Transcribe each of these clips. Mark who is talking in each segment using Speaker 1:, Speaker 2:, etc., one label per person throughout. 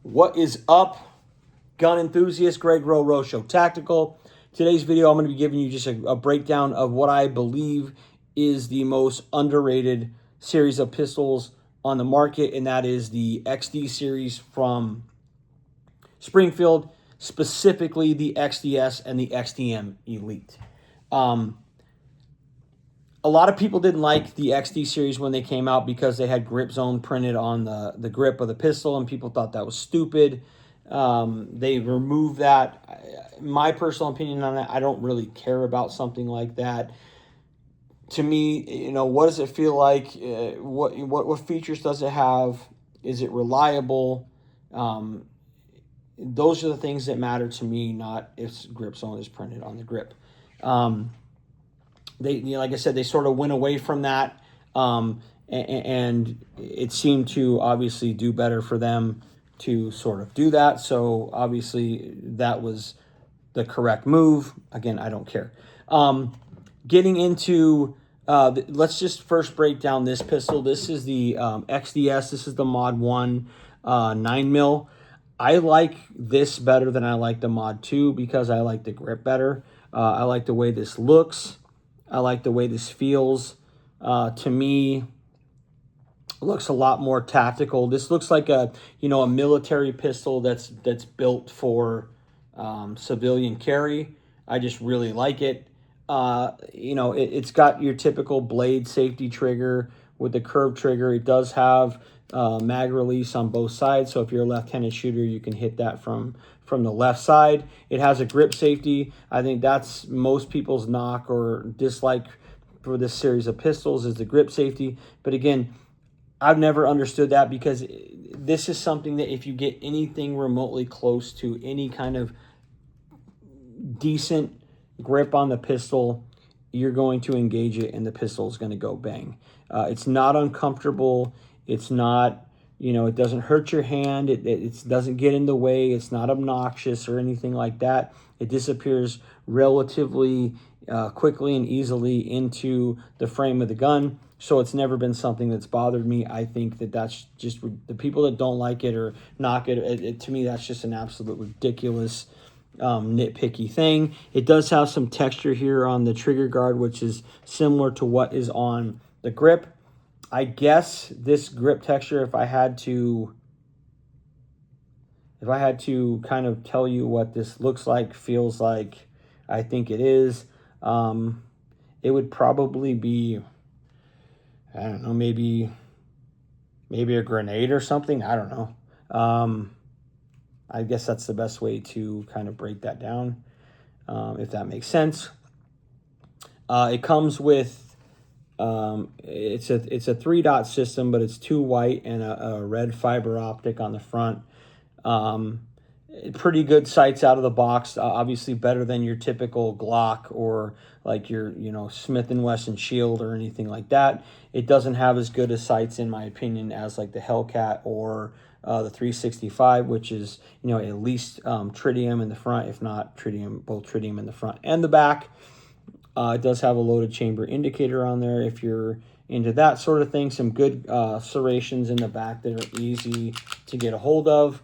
Speaker 1: What is up, gun enthusiast? Greg Rowe Show Tactical. Today's video, I'm going to be giving you just a breakdown of what I believe is the most underrated series of pistols on the market, and that is the XD series from Springfield, specifically the XDS and the XDM Elite. A lot of people didn't like the XD series when they came out because they had grip zone printed on the grip of the pistol, and people thought that was stupid. They removed that. My personal opinion on that, I don't really care about something like that. To me, what does it feel like? What features does it have? Is it reliable? Those are the things that matter to me, not if grip zone is printed on the grip. They, like I said, they sort of went away from that, and it seemed to obviously do better for them to sort of do that. So obviously that was the correct move. Again, I don't care. Getting into, let's just first break down this pistol. This is the XDS. This is the Mod 1 9mm. I like this better than I like the Mod 2 because I like the grip better. I like the way this looks. I like the way this feels. To me, it looks a lot more tactical. This looks like a military pistol that's built for civilian carry. I just really like it. It's got your typical blade safety trigger with the curved trigger. It does have mag release on both sides, so if you're a left-handed shooter, you can hit that from the left side. It has a grip safety. I think that's most people's knock or dislike for this series of pistols is the grip safety. But again, I've never understood that because this is something that if you get anything remotely close to any kind of decent grip on the pistol, you're going to engage it and the pistol is going to go bang. It's not uncomfortable. It's not, it doesn't hurt your hand. It doesn't get in the way. It's not obnoxious or anything like that. It disappears relatively quickly and easily into the frame of the gun. So it's never been something that's bothered me. I think that's just the people that don't like it or knock it, to me, that's just an absolute ridiculous nitpicky thing. It does have some texture here on the trigger guard, which is similar to what is on the grip. I guess this grip texture, if I had to kind of tell you what this looks like, feels like, I think it is, it would probably be, I don't know, maybe a grenade or something. I don't know. I guess that's the best way to kind of break that down, if that makes sense. It comes with, it's a 3-dot system, but it's 2 white and a red fiber optic on the front. Pretty good sights out of the box. Obviously better than your typical Glock or like your Smith & Wesson Shield or anything like that. It doesn't have as good a sights, in my opinion, as like the Hellcat or the 365, which is at least tritium in the front, if not tritium, both tritium in the front and the back. It does have a loaded chamber indicator on there if you're into that sort of thing. Some good serrations in the back that are easy to get a hold of.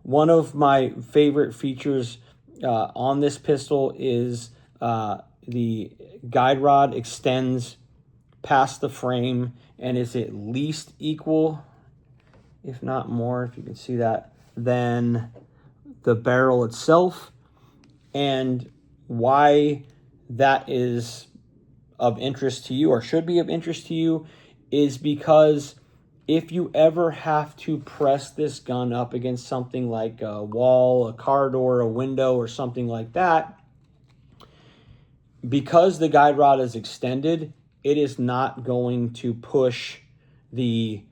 Speaker 1: One of my favorite features on this pistol is the guide rod extends past the frame and is at least equal, if not more, if you can see that, than the barrel itself. And why that is of interest to you, or should be of interest to you, is because if you ever have to press this gun up against something like a wall, a car door, a window, or something like that, because the guide rod is extended, it is not going to push the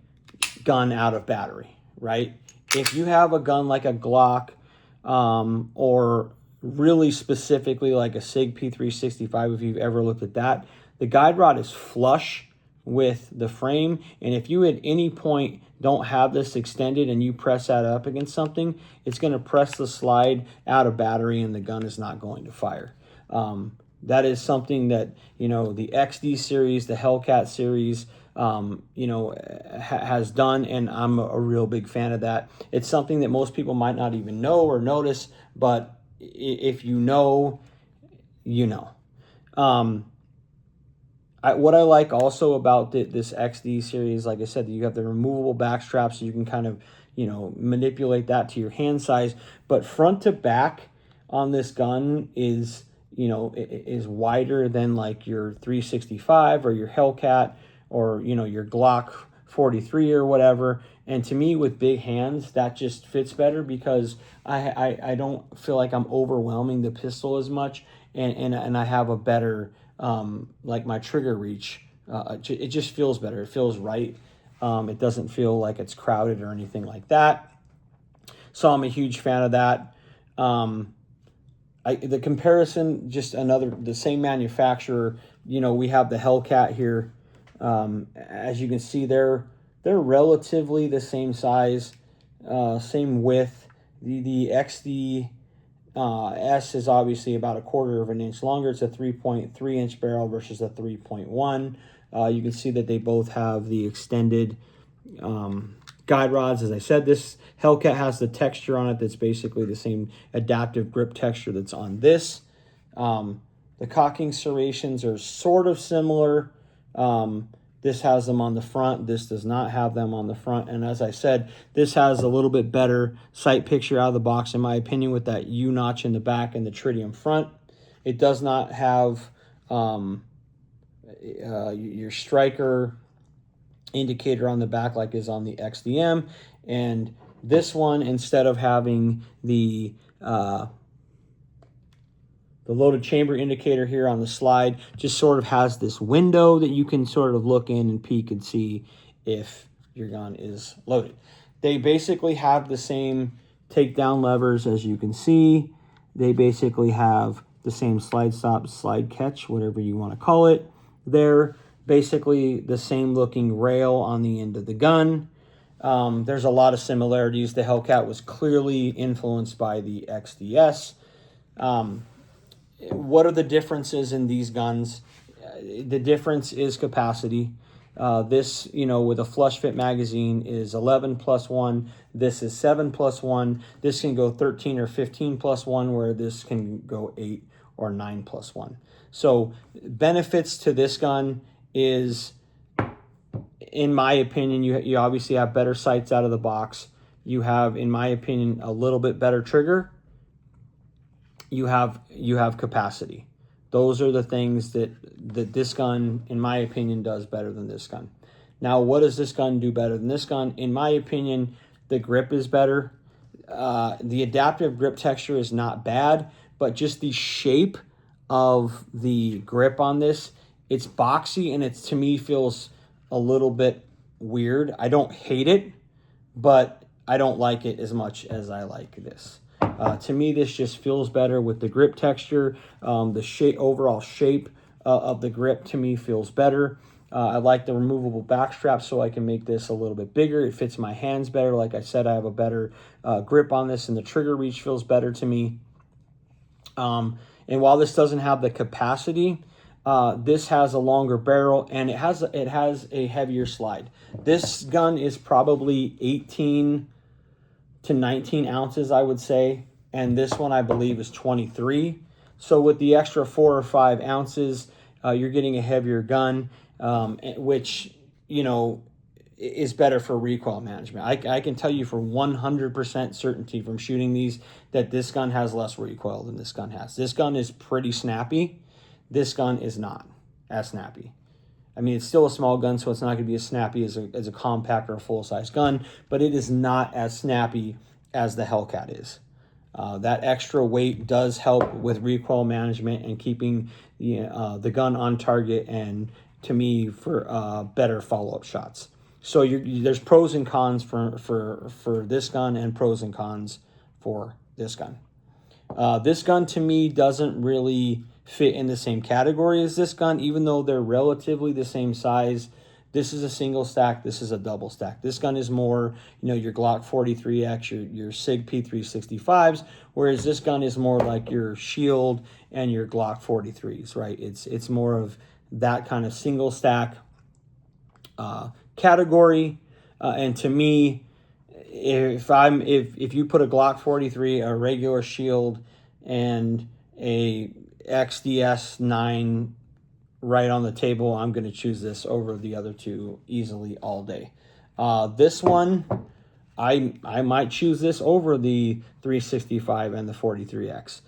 Speaker 1: gun out of battery, right? If you have a gun like a Glock, or really specifically like a SIG P365, if you've ever looked at that, the guide rod is flush with the frame, and if you at any point don't have this extended and you press that up against something, it's going to press the slide out of battery and the gun is not going to fire. That is something that the XD series, the Hellcat series, you know, has done, and I'm a real big fan of that. It's something that most people might not even know or notice, but if you know, you know. What I like also about this XD series, like I said, you have the removable back strap, so you can kind of, you know, manipulate that to your hand size. But front to back on this gun is, you know, is wider than like your 365 or your Hellcat or, you know, your Glock 43 or whatever. And to me, with big hands, that just fits better because I don't feel like I'm overwhelming the pistol as much, and I have a better like my trigger reach. It just feels better. It feels right. It doesn't feel like it's crowded or anything like that. So I'm a huge fan of that. The comparison, just the same manufacturer. You know, we have the Hellcat here. As you can see, they're relatively the same size, same width. The XD S is obviously about a quarter of an inch longer. It's a 3.3 inch barrel versus a 3.1. You can see that they both have the extended guide rods. As I said, this Hellcat has the texture on it that's basically the same adaptive grip texture that's on this. The cocking serrations are sort of similar. This has them on the front. This does not have them on the front. And as I said, this has a little bit better sight picture out of the box, in my opinion, with that U notch in the back and the tritium front. It does not have your striker indicator on the back like is on the XDM. And this one, instead of having the loaded chamber indicator here on the slide, just sort of has this window that you can sort of look in and peek and see if your gun is loaded. They basically have the same takedown levers, as you can see. They basically have the same slide stop, slide catch, whatever you want to call it. They're basically the same looking rail on the end of the gun. There's a lot of similarities. The Hellcat was clearly influenced by the XDS. What are the differences in these guns? The difference is capacity. This, you know, with a flush fit magazine is 11 plus 1. This is 7 plus 1. This can go 13 or 15 plus 1, where this can go 8 or 9 plus 1. So benefits to this gun is, in my opinion, you obviously have better sights out of the box. You have, in my opinion, a little bit better trigger. You have capacity. Those are the things that this gun, in my opinion, does better than this gun. Now, what does this gun do better than this gun? In my opinion, the grip is better. The adaptive grip texture is not bad, but just the shape of the grip on this, it's boxy, and to me feels a little bit weird. I don't hate it, but I don't like it as much as I like this. To me, this just feels better with the grip texture. The overall shape of the grip, to me, feels better. I like the removable back strap, so I can make this a little bit bigger. It fits my hands better. Like I said, I have a better grip on this, and the trigger reach feels better to me. And while this doesn't have the capacity, this has a longer barrel, and it has a heavier slide. This gun is probably 18 to 19 ounces, I would say, and this one I believe is 23. So with the extra 4 or 5 ounces, you're getting a heavier gun, which, you know, is better for recoil management. I can tell you for 100% certainty from shooting these that this gun has less recoil than this gun has. This gun is pretty snappy. This gun is not as snappy. I mean, it's still a small gun, so it's not going to be as snappy as a compact or a full-size gun, but it is not as snappy as the Hellcat is. That extra weight does help with recoil management and keeping the gun on target, and to me, for better follow-up shots. So there's pros and cons for this gun, and pros and cons for this gun. This gun, to me, doesn't really fit in the same category as this gun, even though they're relatively the same size. This is a single stack. This is a double stack. This gun is more, your Glock 43X, your SIG P365s, whereas this gun is more like your Shield and your Glock 43s, right? It's more of that kind of single stack category. And to me, if you put a Glock 43, a regular shield, and a XDS 9 right on the table, I'm going to choose this over the other two easily all day. This one, I might choose this over the 365 and the 43X.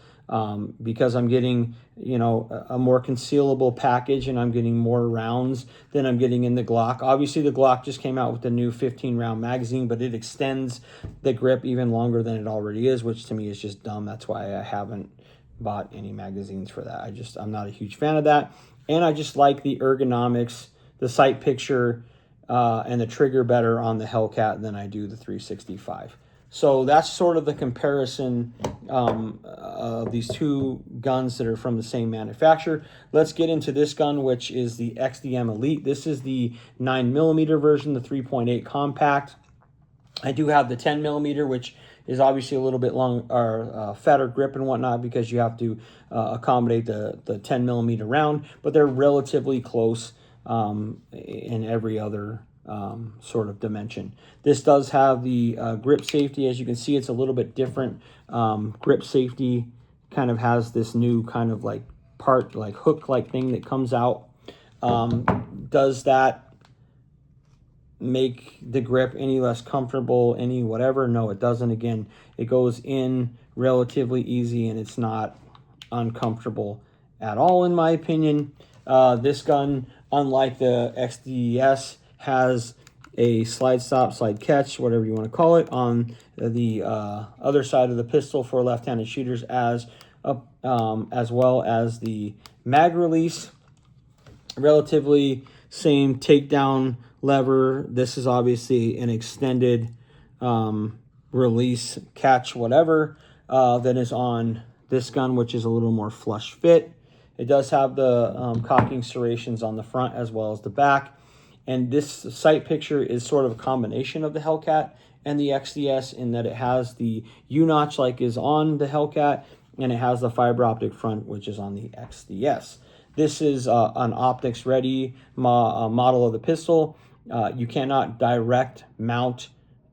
Speaker 1: Because I'm getting, a more concealable package, and I'm getting more rounds than I'm getting in the Glock. Obviously, the Glock just came out with the new 15-round magazine, but it extends the grip even longer than it already is, which to me is just dumb. That's why I haven't bought any magazines for that. I'm not a huge fan of that. And I just like the ergonomics, the sight picture, and the trigger better on the Hellcat than I do the 365. So that's sort of the comparison of these two guns that are from the same manufacturer. Let's get into this gun, which is the XDM Elite. This is the 9mm version, the 3.8 compact. I do have the 10mm, which is obviously a little bit fatter grip and whatnot, because you have to accommodate the 10mm round, but they're relatively close in every other sort of dimension. This does have the grip safety. As you can see, it's a little bit different. Grip safety kind of has this new kind of like part, like hook like thing that comes out. Does that make the grip any less comfortable, any whatever? No, it doesn't. Again, it goes in relatively easy, and it's not uncomfortable at all, in my opinion. This gun, unlike the XDS, has a slide stop, slide catch, whatever you want to call it, on the other side of the pistol for left-handed shooters, as well as the mag release. Relatively same takedown lever. This is obviously an extended release catch, whatever, that is on this gun, which is a little more flush fit. It does have the cocking serrations on the front as well as the back. And this sight picture is sort of a combination of the Hellcat and the XDS, in that it has the U-notch like is on the Hellcat, and it has the fiber optic front, which is on the XDS. This is an optics ready model of the pistol. You cannot direct mount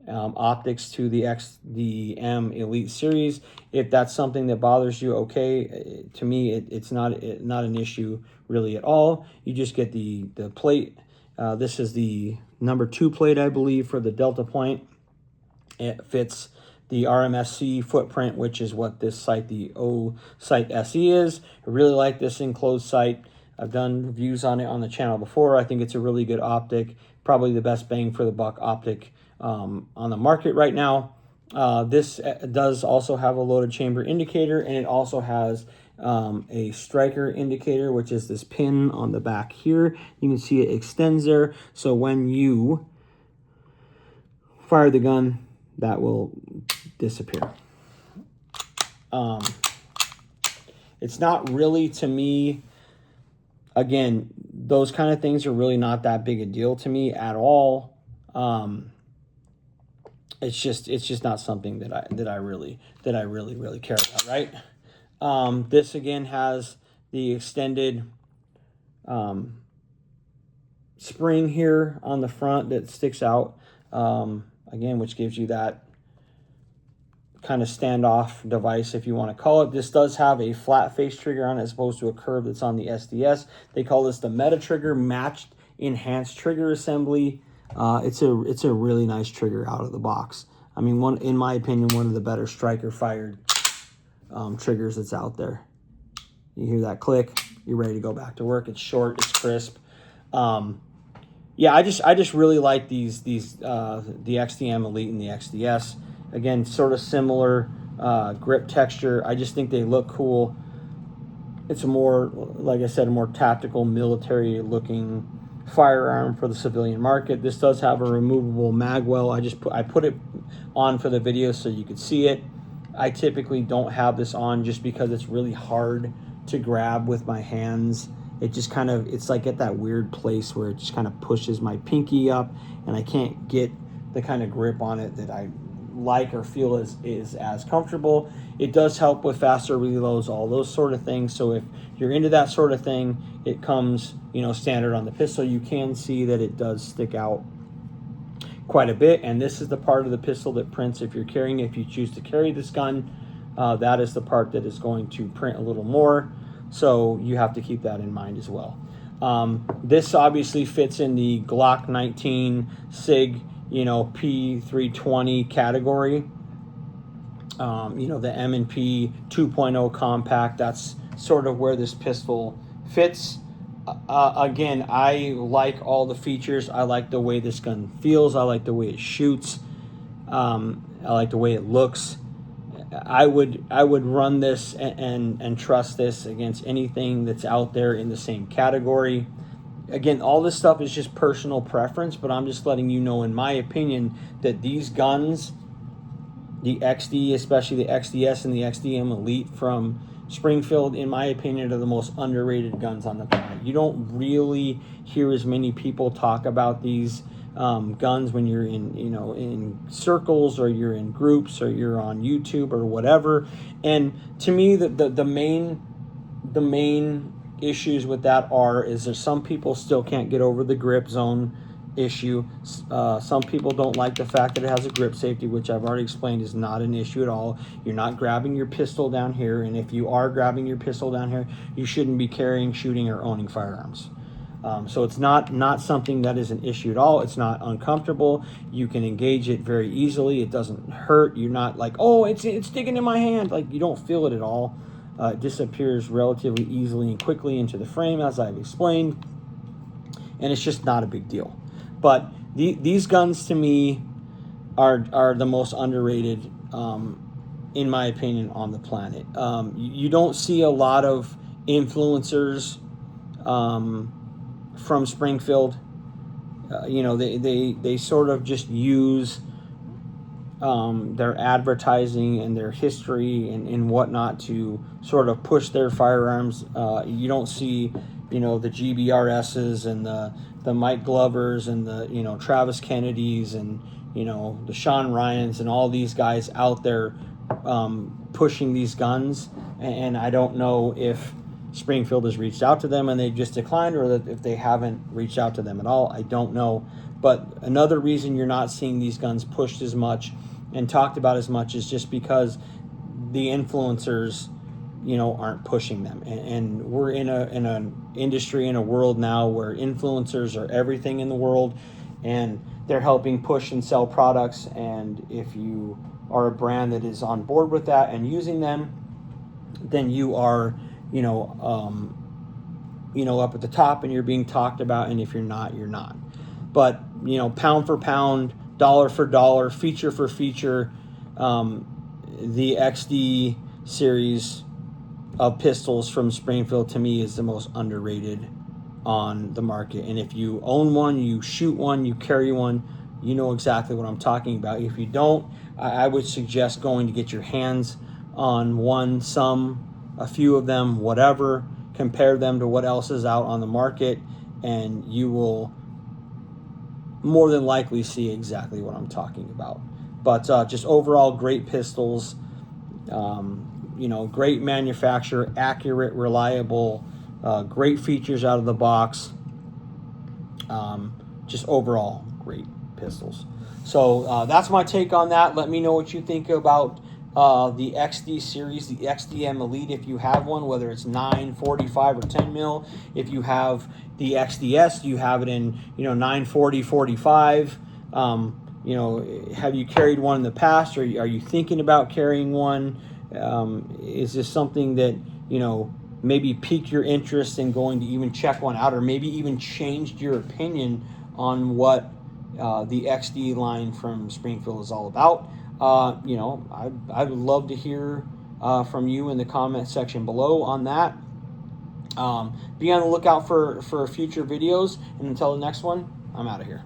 Speaker 1: optics to the XDM Elite series. If that's something that bothers you, okay. To me, it's not an issue really at all. You just get the plate. This is the number 2 plate, I believe, for the Delta Point. It fits the RMSC footprint, which is what this sight, the O Sight SE, is. I really like this enclosed sight. I've done reviews on it on the channel before. I think it's a really good optic, probably the best bang for the buck optic on the market right now. This does also have a loaded chamber indicator, and it also has a striker indicator, which is this pin on the back here. You can see it extends there, so when you fire the gun, that will disappear. It's not really, to me, again, those kind of things are really not that big a deal to me at all. It's just not something that I really care about, right? This again has the extended spring here on the front that sticks out, again, which gives you that kind of standoff device, if you want to call it. This does have a flat face trigger on it as opposed to a curve that's on the SDS. They call this the Meta Trigger Matched Enhanced Trigger Assembly. It's a really nice trigger out of the box. I mean, in my opinion, one of the better striker fired triggers that's out there. You hear that click, you're ready to go back to work. It's short, it's crisp. Yeah, I just really like the XDM Elite and the XDS. Again, sort of similar grip texture. I just think they look cool. It's a more, like I said, a more tactical, military looking firearm for the civilian market. This does have a removable mag well. I put it on for the video so you could see it. I typically don't have this on just because it's really hard to grab with my hands. It just kind of, it's like at that weird place where it just kind of pushes my pinky up, and I can't get the kind of grip on it that I like or feel is as comfortable. It does help with faster reloads, all those sort of things. So if you're into that sort of thing, it comes, you know, standard on the pistol. You can see that it does stick out quite a bit, and this is the part of the pistol that prints if you're carrying it. If you choose to carry this gun, that is the part that is going to print a little more, so you have to keep that in mind as well. This obviously fits in the Glock 19 SIG, you know, P320 category. You know, the M&P 2.0 compact, that's sort of where this pistol fits. Again, I like all the features. I like the way this gun feels. I like the way it shoots. I like the way it looks. I would run this and trust this against anything that's out there in the same category. Again, all this stuff is just personal preference, but I'm just letting you know, in my opinion, that these guns, the XD, especially the XDS and the XDM Elite from Springfield, in my opinion, are the most underrated guns on the planet. You don't really hear as many people talk about these guns when you're in, you know, in circles, or you're in groups, or you're on YouTube or whatever. And to me, the main issues with that is there some people still can't get over the grip zone issue. Some people don't like the fact that it has a grip safety, which I've already explained is not an issue at all. You're not grabbing your pistol down here, and if you are grabbing your pistol down here, you shouldn't be carrying, shooting, or owning firearms. So it's not something that is an issue at all. It's not uncomfortable. You can engage it very easily. It doesn't hurt. You're not like, oh, it's sticking in my hand. Like, you don't feel it at all. It disappears relatively easily and quickly into the frame, as I've explained, and it's just not a big deal. But these guns, to me, are the most underrated, in my opinion, on the planet. You don't see a lot of influencers from Springfield. You know, they sort of just use their advertising and their history and whatnot to sort of push their firearms. You don't see, you know, the GBRSs and the Mike Glovers and the, you know, Travis Kennedys and, you know, the Sean Ryans and all these guys out there pushing these guns. And I don't know if Springfield has reached out to them and they just declined, or that if they haven't reached out to them at all. I don't know. But another reason you're not seeing these guns pushed as much and talked about as much is just because the influencers, you know, aren't pushing them. And we're in an industry, in a world now where influencers are everything in the world, and they're helping push and sell products. And if you are a brand that is on board with that and using them, then you are, you know, up at the top, and you're being talked about. And if you're not, you're not. But, you know, pound for pound, dollar for dollar, feature for feature, the XD series of pistols from Springfield, to me, is the most underrated on the market. And if you own one, you shoot one, you carry one, you know exactly what I'm talking about. If you don't, I would suggest going to get your hands on one, a few of them, whatever, compare them to what else is out on the market, and you will more than likely see exactly what I'm talking about. But just overall, great pistols. You know, great manufacturer, accurate, reliable, great features out of the box. Just overall, great pistols. So that's my take on that. Let me know what you think about the XD series, the XDM Elite, if you have one, whether it's 9, 45, or 10 mil. If you have the XDS, you have it in, you know, 9, 40, 45. You know, have you carried one in the past, or are you thinking about carrying one? Is this something that, you know, maybe piqued your interest in going to even check one out, or maybe even changed your opinion on what the XD line from Springfield is all about? You know, I would love to hear from you in the comment section below on that. Be on the lookout for future videos, and until the next one, I'm out of here.